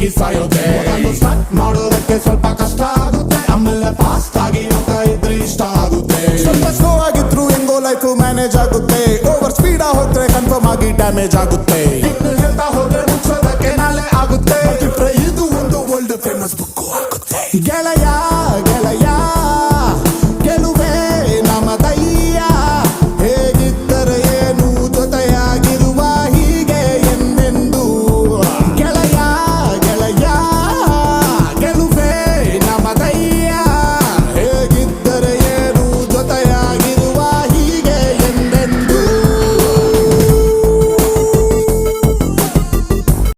ಆಗಿ ಸಾಯೋದೆ. ಸ್ಟಾರ್ಟ್ ಮಾಡೋದಕ್ಕೆ ಸ್ವಲ್ಪ ಕಷ್ಟ ಆಗುತ್ತೆ, ಆಮೇಲೆ ಫಾಸ್ಟ್ ಆಗಿ ಹೋಗ್ತಾ ಇದ್ರೆ ಇಷ್ಟ ಆಗುತ್ತೆ. ಸ್ವಲ್ಪ ಸ್ಲೋ ಆಗಿದ್ರು ಹೆಂಗೋ ಲೈಫ್ ಮ್ಯಾನೇಜ್ ಆಗುತ್ತೆ, ಓವರ್ ಸ್ಪೀಡ್ ಹೋದ್ರೆ ಕನ್ಫರ್ಮ್ ಆಗಿ ಡ್ಯಾಮೇಜ್ ಆಗುತ್ತೆ.